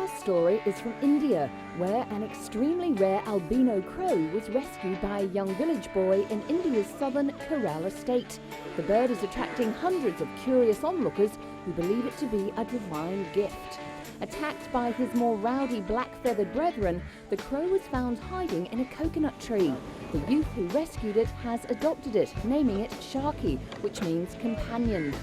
first story is from India, where an extremely rare albino crow was rescued by a young village boy in India's southern Kerala state. The bird is attracting hundreds of curious onlookers who believe it to be a divine gift. Attacked by his more rowdy black-feathered brethren, the crow was found hiding in a coconut tree. The youth who rescued it has adopted it, naming it Sharky, which means companion.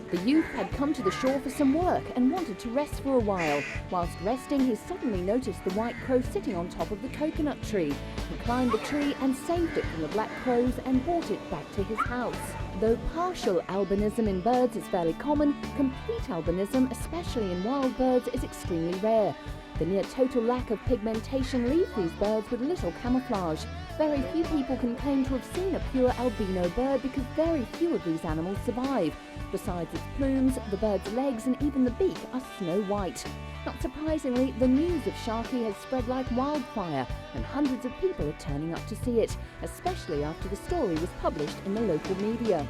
The youth had come to the shore for some work and wanted to rest for a while. Whilst resting, he suddenly noticed the white crow sitting on top of the coconut tree. He climbed the tree and saved it from the black crows and brought it back to his house. Though partial albinism in birds is fairly common, complete albinism, especially in wild birds, is extremely rare. The near total lack of pigmentation leaves these birds with little camouflage. Very few people can claim to have seen a pure albino bird because very few of these animals survive. Besides its plumes, the bird's legs and even the beak are snow white. Not surprisingly, the news of Sharky has spread like wildfire, and hundreds of people are turning up to see it, especially after the story was published in the local media.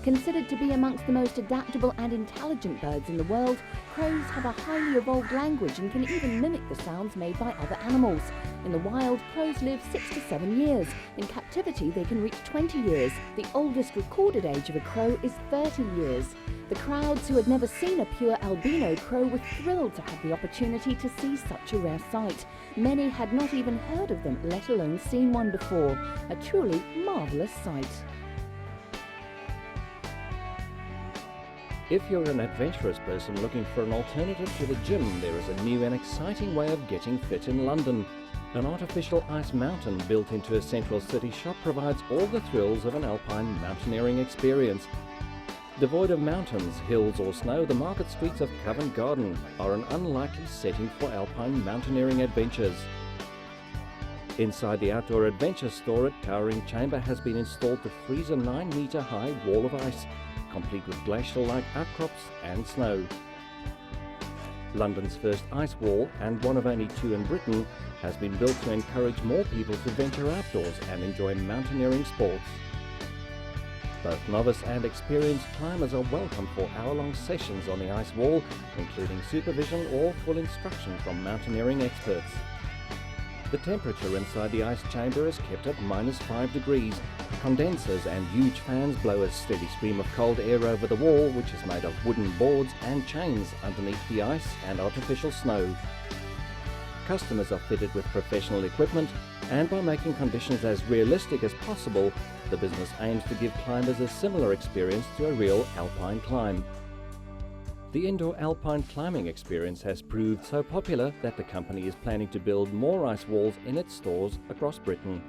Considered to be amongst the most adaptable and intelligent birds in the world, crows have a highly evolved language and can even mimic the sounds made by other animals. In the wild, crows live 6 to 7 years. In captivity, they can reach 20 years. The oldest recorded age of a crow is 30 years. The crowds who had never seen a pure albino crow were thrilled to have the opportunity to see such a rare sight. Many had not even heard of them, let alone seen one before. A truly marvellous sight. If you're an adventurous person looking for an alternative to the gym, there is a new and exciting way of getting fit in London. An artificial ice mountain built into a central city shop provides all the thrills of an alpine mountaineering experience. Devoid of mountains, hills or snow, the market streets of Covent Garden are an unlikely setting for alpine mountaineering adventures. Inside the outdoor adventure store, a towering chamber has been installed to freeze a 9-metre high wall of ice, complete with glacial-like outcrops and snow. London's first ice wall, and one of only 2 in Britain, has been built to encourage more people to venture outdoors and enjoy mountaineering sports. Both novice and experienced climbers are welcome for hour-long sessions on the ice wall, including supervision or full instruction from mountaineering experts. The temperature inside the ice chamber is kept at -5 degrees. Condensers and huge fans blow a steady stream of cold air over the wall, which is made of wooden boards and chains underneath the ice and artificial snow. Customers are fitted with professional equipment, and by making conditions as realistic as possible, the business aims to give climbers a similar experience to a real alpine climb. The indoor alpine climbing experience has proved so popular that the company is planning to build more ice walls in its stores across Britain.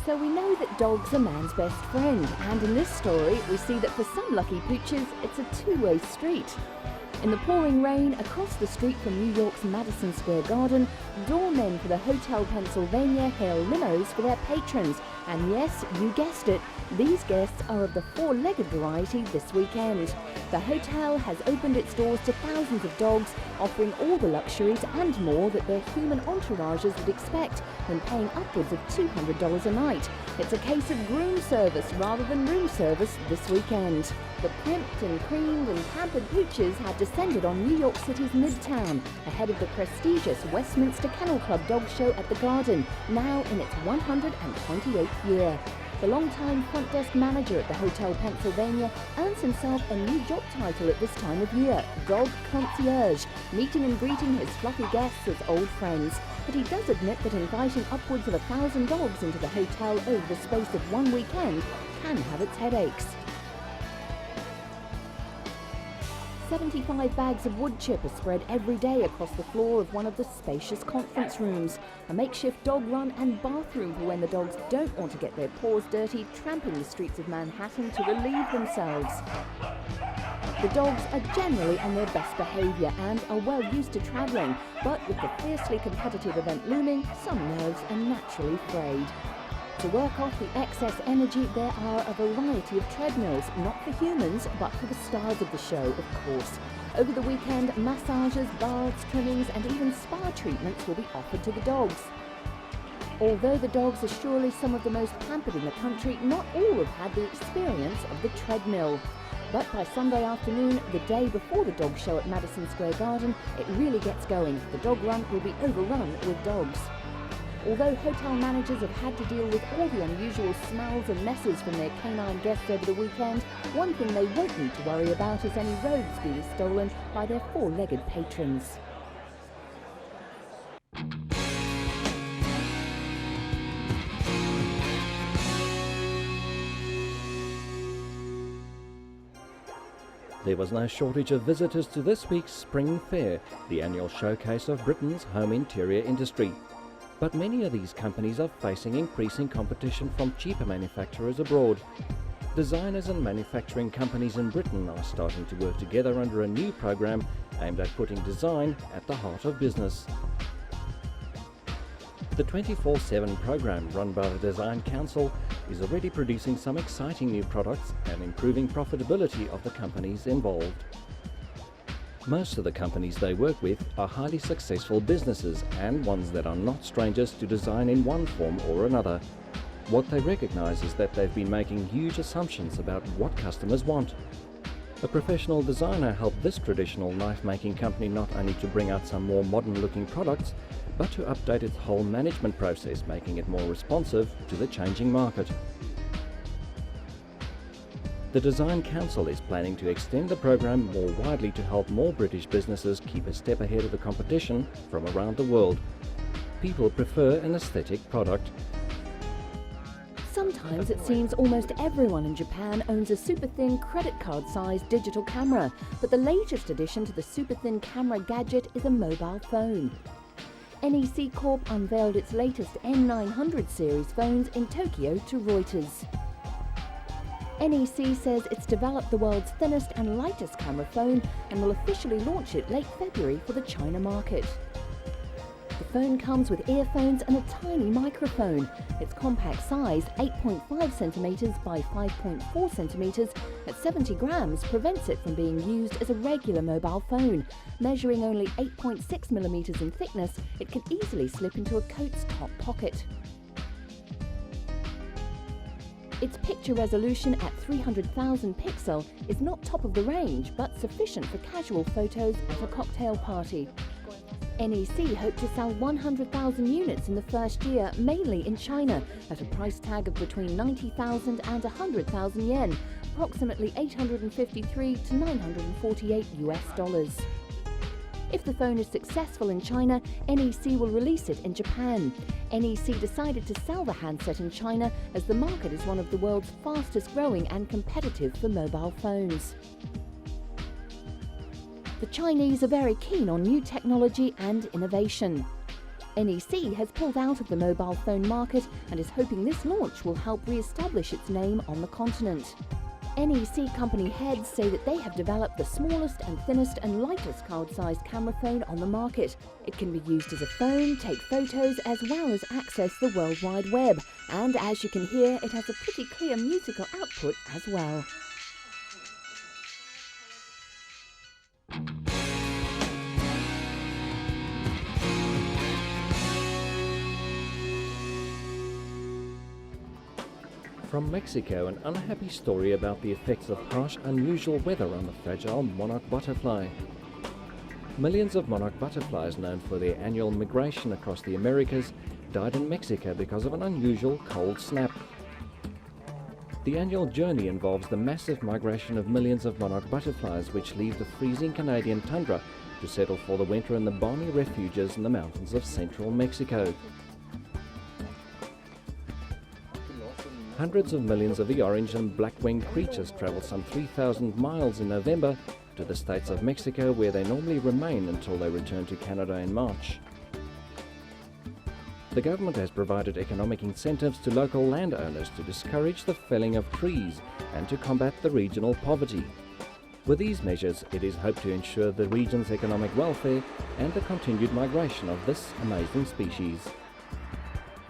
So we know that dogs are man's best friend, and in this story we see that for some lucky pooches it's a two-way street. In the pouring rain, across the street from New York's Madison Square Garden, doormen for the Hotel Pennsylvania hail limos for their patrons. And yes, you guessed it, these guests are of the 4-legged variety this weekend. The hotel has opened its doors to thousands of dogs, offering all the luxuries and more that their human entourages would expect when paying upwards of $200 a night. It's a case of groom service rather than room service this weekend. The primped and creamed and pampered pooches have descended on New York City's Midtown, ahead of the prestigious Westminster Kennel Club Dog Show at the Garden, now in its 128th year. The longtime front desk manager at the Hotel Pennsylvania earns himself a new job title at this time of year, Dog Concierge, meeting and greeting his fluffy guests as old friends. But he does admit that inviting upwards of 1,000 dogs into the hotel over the space of one weekend can have its headaches. 75 bags of wood chip are spread every day across the floor of one of the spacious conference rooms. A makeshift dog run and bathroom for when the dogs don't want to get their paws dirty tramping the streets of Manhattan to relieve themselves. The dogs are generally on their best behaviour and are well used to travelling, but with the fiercely competitive event looming, some nerves are naturally frayed. To work off the excess energy, there are a variety of treadmills, not for humans, but for the stars of the show, of course. Over the weekend, massages, baths, trimmings, and even spa treatments will be offered to the dogs. Although the dogs are surely some of the most pampered in the country, not all have had the experience of the treadmill. But by Sunday afternoon, the day before the dog show at Madison Square Garden, it really gets going. The dog run will be overrun with dogs. Although hotel managers have had to deal with all the unusual smells and messes from their canine guests over the weekend, one thing they won't need to worry about is any robes being stolen by their four-legged patrons. There was no shortage of visitors to this week's Spring Fair, the annual showcase of Britain's home interior industry. But many of these companies are facing increasing competition from cheaper manufacturers abroad. Designers and manufacturing companies in Britain are starting to work together under a new program aimed at putting design at the heart of business. The 24/7 program run by the Design Council is already producing some exciting new products and improving profitability of the companies involved. Most of the companies they work with are highly successful businesses and ones that are not strangers to design in one form or another. What they recognize is that they've been making huge assumptions about what customers want. A professional designer helped this traditional knife-making company not only to bring out some more modern-looking products, but to update its whole management process, making it more responsive to the changing market. The Design Council is planning to extend the program more widely to help more British businesses keep a step ahead of the competition from around the world. People prefer an aesthetic product. Sometimes it seems almost everyone in Japan owns a super thin credit card sized digital camera, but the latest addition to the super thin camera gadget is a mobile phone. NEC Corp unveiled its latest N900 series phones in Tokyo to Reuters. NEC says it's developed the world's thinnest and lightest camera phone and will officially launch it late February for the China market. The phone comes with earphones and a tiny microphone. Its compact size, 8.5 centimeters by 5.4 centimeters at 70 grams, prevents it from being used as a regular mobile phone. Measuring only 8.6 millimeters in thickness, it can easily slip into a coat's top pocket. Its picture resolution at 300,000 pixel is not top of the range, but sufficient for casual photos at a cocktail party. NEC hope to sell 100,000 units in the first year, mainly in China, at a price tag of between 90,000 and 100,000 yen, approximately 853 to 948 US dollars. If the phone is successful in China, NEC will release it in Japan. NEC decided to sell the handset in China as the market is one of the world's fastest growing and competitive for mobile phones. The Chinese are very keen on new technology and innovation. NEC has pulled out of the mobile phone market and is hoping this launch will help re-establish its name on the continent. NEC company heads say that they have developed the smallest and thinnest and lightest card-sized camera phone on the market. It can be used as a phone, take photos, as well as access the World Wide Web. And as you can hear, it has a pretty clear musical output as well. From Mexico, an unhappy story about the effects of harsh, unusual weather on the fragile monarch butterfly. Millions of monarch butterflies, known for their annual migration across the Americas, died in Mexico because of an unusual cold snap. The annual journey involves the massive migration of millions of monarch butterflies, which leave the freezing Canadian tundra to settle for the winter in the balmy refuges in the mountains of central Mexico. Hundreds of millions of the orange and black-winged creatures travel some 3,000 miles in November to the states of Mexico, where they normally remain until they return to Canada in March. The government has provided economic incentives to local landowners to discourage the felling of trees and to combat the regional poverty. With these measures, it is hoped to ensure the region's economic welfare and the continued migration of this amazing species.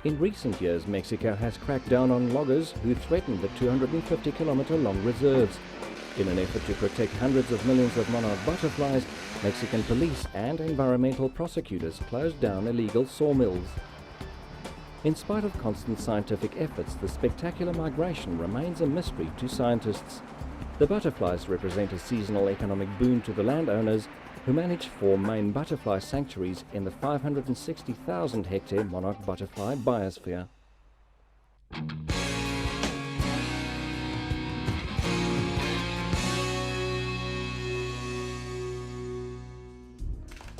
In recent years, Mexico has cracked down on loggers who threaten the 250-kilometer-long reserves. In an effort to protect hundreds of millions of monarch butterflies, Mexican police and environmental prosecutors closed down illegal sawmills. In spite of constant scientific efforts, the spectacular migration remains a mystery to scientists. The butterflies represent a seasonal economic boon to the landowners who manage 4 main butterfly sanctuaries in the 560,000 hectare Monarch Butterfly biosphere.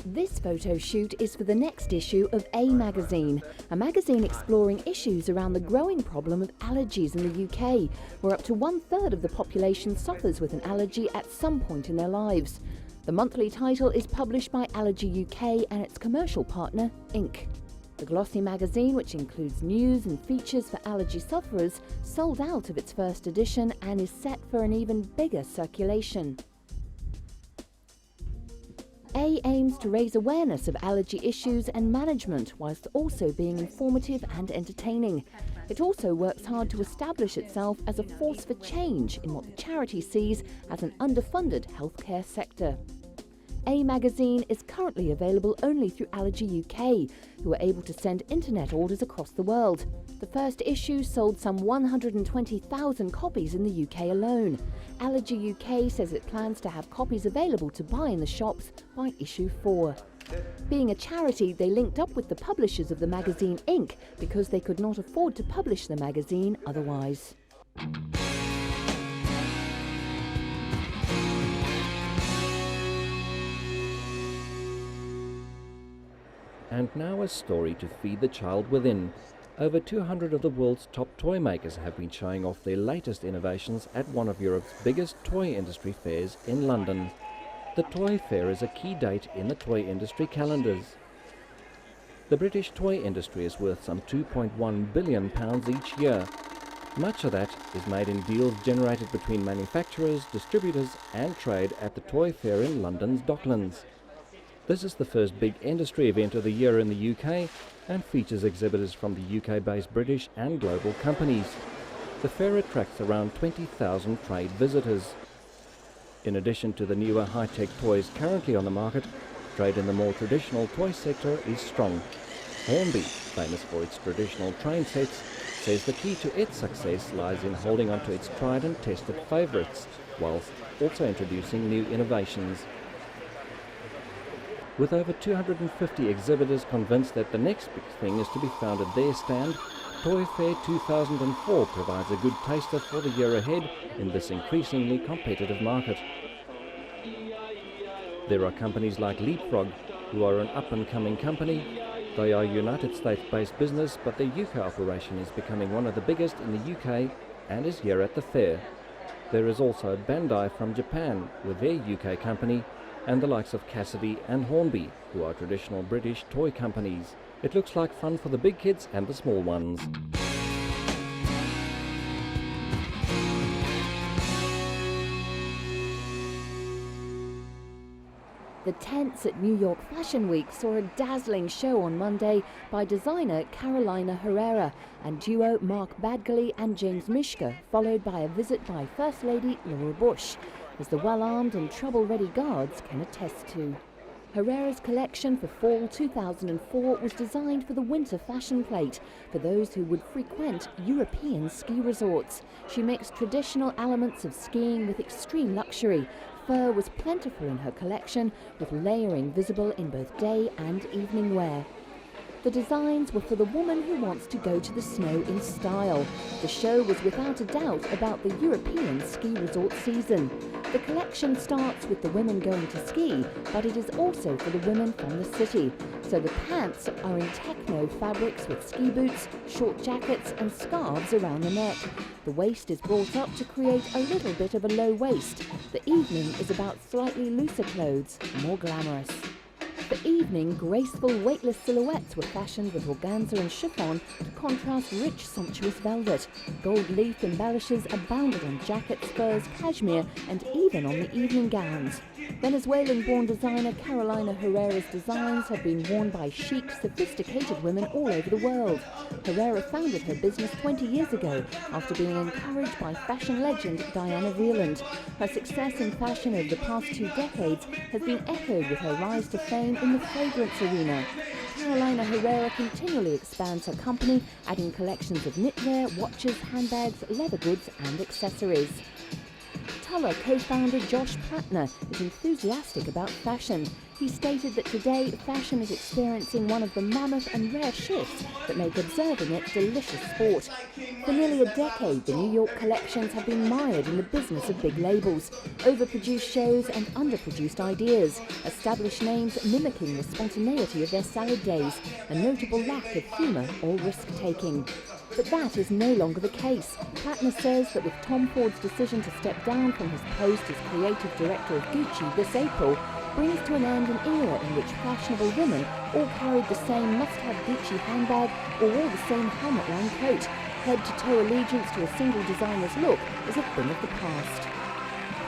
This photo shoot is for the next issue of A magazine, a magazine exploring issues around the growing problem of allergies in the UK, where up to 1/3 of the population suffers with an allergy at some point in their lives. The monthly title is published by Allergy UK and its commercial partner, Inc. The glossy magazine, which includes news and features for allergy sufferers, sold out of its first edition and is set for an even bigger circulation. A aims to raise awareness of allergy issues and management whilst also being informative and entertaining. It also works hard to establish itself as a force for change in what the charity sees as an underfunded healthcare sector. A magazine is currently available only through Allergy UK, who are able to send internet orders across the world. The first issue sold some 120,000 copies in the UK alone. Allergy UK says it plans to have copies available to buy in the shops by issue 4. Being a charity, they linked up with the publishers of the magazine Inc. because they could not afford to publish the magazine otherwise. And now a story to feed the child within. Over 200 of the world's top toy makers have been showing off their latest innovations at one of Europe's biggest toy industry fairs in London. The Toy Fair is a key date in the toy industry calendars. The British toy industry is worth some £2.1 billion each year. Much of that is made in deals generated between manufacturers, distributors and trade at the Toy Fair in London's Docklands. This is the first big industry event of the year in the UK and features exhibitors from the UK-based British and global companies. The fair attracts around 20,000 trade visitors. In addition to the newer high-tech toys currently on the market, trade in the more traditional toy sector is strong. Hornby, famous for its traditional train sets, says the key to its success lies in holding on to its tried and tested favourites, whilst also introducing new innovations. With over 250 exhibitors convinced that the next big thing is to be found at their stand, Toy Fair 2004 provides a good taster for the year ahead in this increasingly competitive market. There are companies like Leapfrog, who are an up-and-coming company. They are a United States-based business, but their UK operation is becoming one of the biggest in the UK and is here at the fair. There is also Bandai from Japan with their UK company, and the likes of Cassidy and Hornby, who are traditional British toy companies. It looks like fun for the big kids and the small ones. The tents at New York Fashion Week saw a dazzling show on Monday by designer Carolina Herrera and duo Mark Badgley and James Mishka, followed by a visit by First Lady Laura Bush, as the well-armed and trouble-ready guards can attest to. Herrera's collection for fall 2004 was designed for the winter fashion plate for those who would frequent European ski resorts. She mixed traditional elements of skiing with extreme luxury. Fur was plentiful in her collection, with layering visible in both day and evening wear. The designs were for the woman who wants to go to the snow in style. The show was without a doubt about the European ski resort season. The collection starts with the women going to ski, but it is also for the women from the city. So the pants are in techno fabrics with ski boots, short jackets and scarves around the neck. The waist is brought up to create a little bit of a low waist. The evening is about slightly looser clothes, more glamorous. For evening, graceful, weightless silhouettes were fashioned with organza and chiffon to contrast rich, sumptuous velvet. Gold leaf embellishes abounded on jackets, furs, cashmere, and even on the evening gowns. Venezuelan-born designer Carolina Herrera's designs have been worn by chic, sophisticated women all over the world. Herrera founded her business 20 years ago after being encouraged by fashion legend Diana Vreeland. Her success in fashion over the past 2 decades has been echoed with her rise to fame in the fragrance arena. Carolina Herrera continually expands her company, adding collections of knitwear, watches, handbags, leather goods and accessories. Colour co-founder Josh Plattner is enthusiastic about fashion. He stated that today fashion is experiencing one of the mammoth and rare shifts that make observing it delicious sport. For nearly a decade, the New York collections have been mired in the business of big labels, overproduced shows and underproduced ideas, established names mimicking the spontaneity of their salad days, a notable lack of humour or risk-taking. But that is no longer the case. Plattner says that with Tom Ford's decision to step down from his post as creative director of Gucci this April, brings to an end an era in which fashionable women all carried the same must-have Gucci handbag or wore the same helmet-lined coat. Head-to-toe allegiance to a single designer's look is a thing of the past.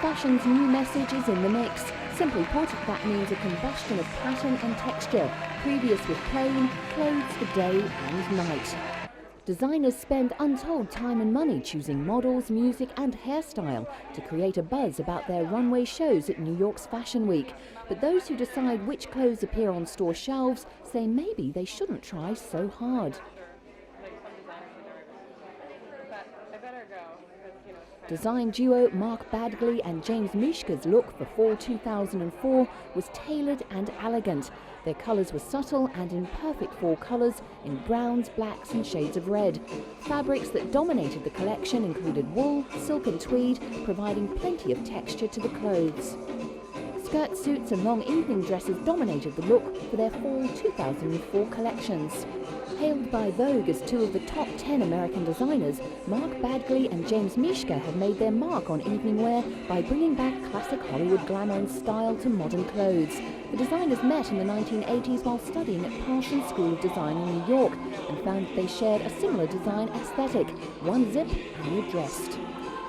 Fashion's new message is in the mix. Simply put, that means a combustion of pattern and texture, previous with plain, clothes for day and night. Designers spend untold time and money choosing models, music and hairstyle to create a buzz about their runway shows at New York's Fashion Week. But those who decide which clothes appear on store shelves say maybe they shouldn't try so hard. Design duo Mark Badgley and James Mishka's look for fall 2004 was tailored and elegant. Their colours were subtle and in perfect fall colours in browns, blacks and shades of red. Fabrics that dominated the collection included wool, silk and tweed, providing plenty of texture to the clothes. Skirt suits and long evening dresses dominated the look for their fall 2004 collections. Hailed by Vogue as two of the top 10 American designers, Mark Badgley and James Mishka have made their mark on evening wear by bringing back classic Hollywood glamour and style to modern clothes. The designers met in the 1980s while studying at Parsons School of Design in New York and found that they shared a similar design aesthetic, one zip and you're dressed.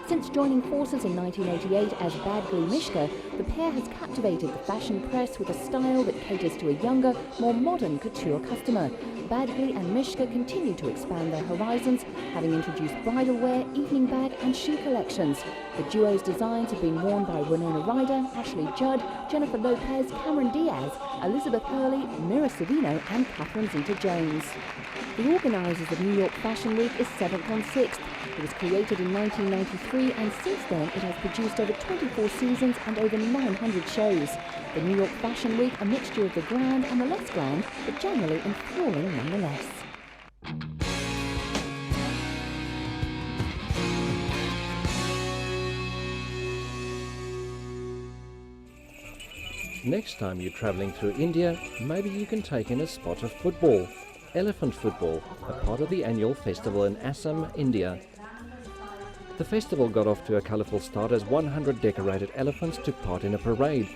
Since joining forces in 1988 as Badgley Mishka, the pair has captivated the fashion press with a style that caters to a younger, more modern couture customer. Badgley and Mishka continue to expand their horizons, having introduced bridal wear, evening bag and shoe collections. The duo's designs have been worn by Winona Ryder, Ashley Judd, Jennifer Lopez, Cameron Diaz, Elizabeth Hurley, Mira Sorvino and Catherine Zeta-Jones. The organisers of New York Fashion Week is 7th on 6th. It was created in 1993 and since then it has produced over 24 seasons and over 900 shows. The New York Fashion Week, a mixture of the grand and the less grand, but generally enthralling nonetheless. Next time you're travelling through India, maybe you can take in a spot of football. Elephant football, a part of the annual festival in Assam, India. The festival got off to a colourful start as 100 decorated elephants took part in a parade.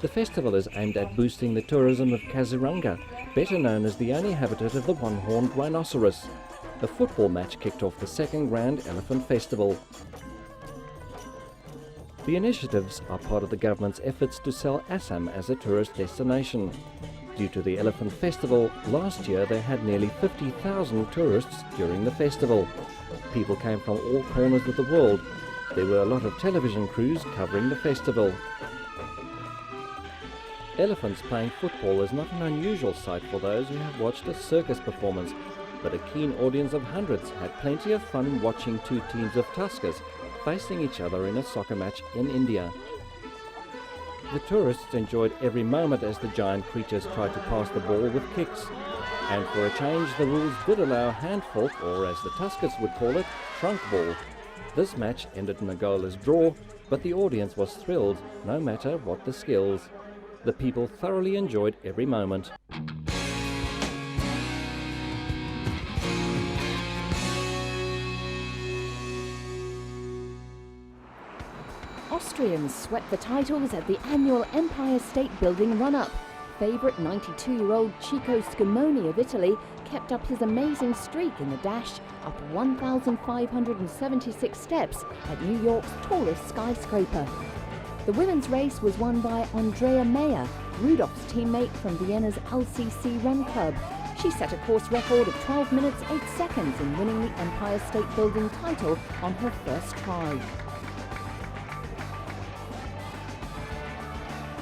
The festival is aimed at boosting the tourism of Kaziranga, better known as the only habitat of the one-horned rhinoceros. A football match kicked off the second Grand Elephant Festival. The initiatives are part of the government's efforts to sell Assam as a tourist destination. Due to the Elephant Festival, last year they had nearly 50,000 tourists during the festival. People came from all corners of the world. There were a lot of television crews covering the festival. Elephants playing football is not an unusual sight for those who have watched a circus performance, but a keen audience of hundreds had plenty of fun watching two teams of tuskers facing each other in a soccer match in India. The tourists enjoyed every moment as the giant creatures tried to pass the ball with kicks. And for a change, the rules did allow handful, or as the tuskers would call it, trunk ball. This match ended in a goalless draw, but the audience was thrilled, no matter what the skills. The people thoroughly enjoyed every moment. Austrians swept the titles at the annual Empire State Building run-up. Favourite 92-year-old Chico Scumoni of Italy kept up his amazing streak in the dash up 1,576 steps at New York's tallest skyscraper. The women's race was won by Andrea Meyer, Rudolph's teammate from Vienna's LCC Run Club. She set a course record of 12 minutes 8 seconds in winning the Empire State Building title on her first try.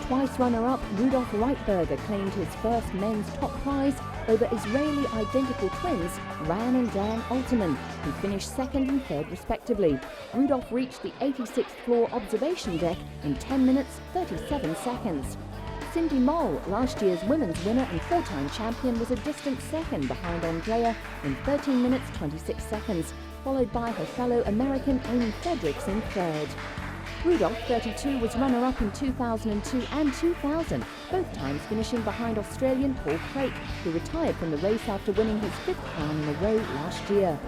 Twice runner-up Rudolf Reitberger claimed his first men's top prize over Israeli identical twins Ran and Dan Alterman, who finished second and third respectively. Rudolph reached the 86th floor observation deck in 10 minutes 37 seconds. Cindy Moll, last year's women's winner and four-time champion, was a distant second behind Andrea in 13 minutes 26 seconds, followed by her fellow American Amy Fredericks in third. Rudolph, 32, was runner-up in 2002 and 2000, both times finishing behind Australian Paul Craik, who retired from the race after winning his fifth crown in a row last year.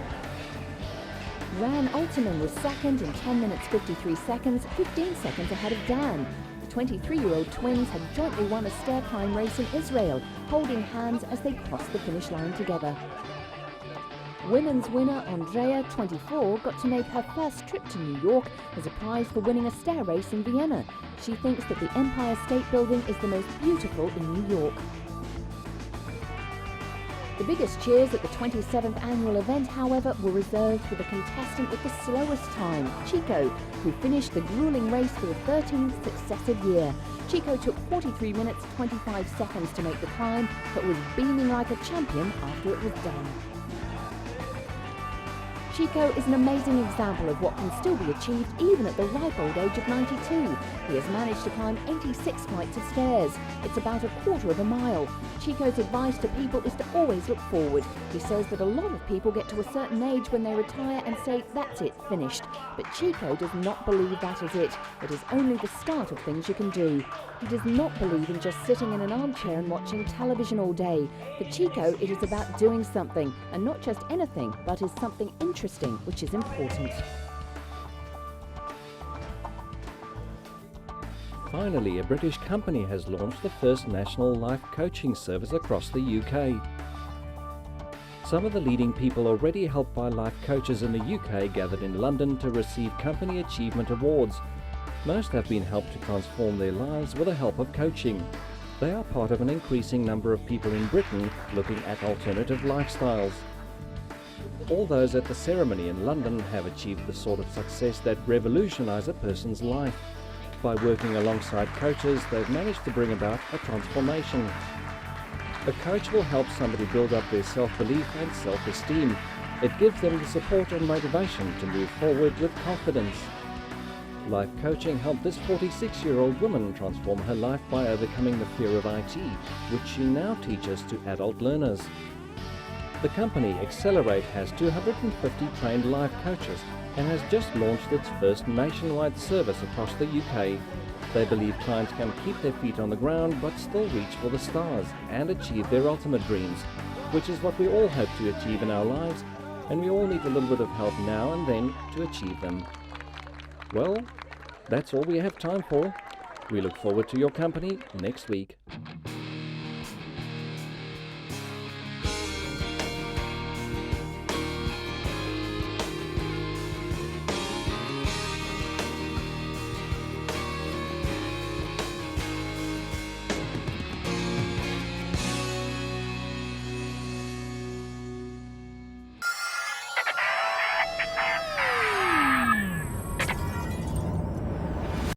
Ran Alterman was second in 10 minutes 53 seconds, 15 seconds ahead of Dan. The 23-year-old twins had jointly won a stair climb race in Israel, holding hands as they crossed the finish line together. Women's winner Andrea, 24, got to make her first trip to New York as a prize for winning a stair race in Vienna. She thinks that the Empire State Building is the most beautiful in New York. The biggest cheers at the 27th annual event, however, were reserved for the contestant with the slowest time, Chico, who finished the grueling race for the 13th successive year. Chico took 43 minutes 25 seconds to make the climb, but was beaming like a champion after it was done. Chico is an amazing example of what can still be achieved even at the ripe old age of 92. He has managed to climb 86 flights of stairs. It's about a quarter of a mile. Chico's advice to people is to always look forward. He says that a lot of people get to a certain age when they retire and say, that's it, finished. But Chico does not believe that is it. It is only the start of things you can do. He does not believe in just sitting in an armchair and watching television all day. For Chico, it is about doing something, and not just anything, but is something interesting, which is important. Finally, a British company has launched the first national life coaching service across the UK. Some of the leading people already helped by life coaches in the UK gathered in London to receive company achievement awards. Most have been helped to transform their lives with the help of coaching. They are part of an increasing number of people in Britain looking at alternative lifestyles. All those at the ceremony in London have achieved the sort of success that revolutionise a person's life. By working alongside coaches, they've managed to bring about a transformation. A coach will help somebody build up their self-belief and self-esteem. It gives them the support and motivation to move forward with confidence. Life coaching helped this 46-year-old woman transform her life by overcoming the fear of IT, which she now teaches to adult learners. The company Accelerate has 250 trained life coaches and has just launched its first nationwide service across the UK. They believe clients can keep their feet on the ground but still reach for the stars and achieve their ultimate dreams, which is what we all hope to achieve in our lives, and we all need a little bit of help now and then to achieve them. Well, that's all we have time for. We look forward to your company next week.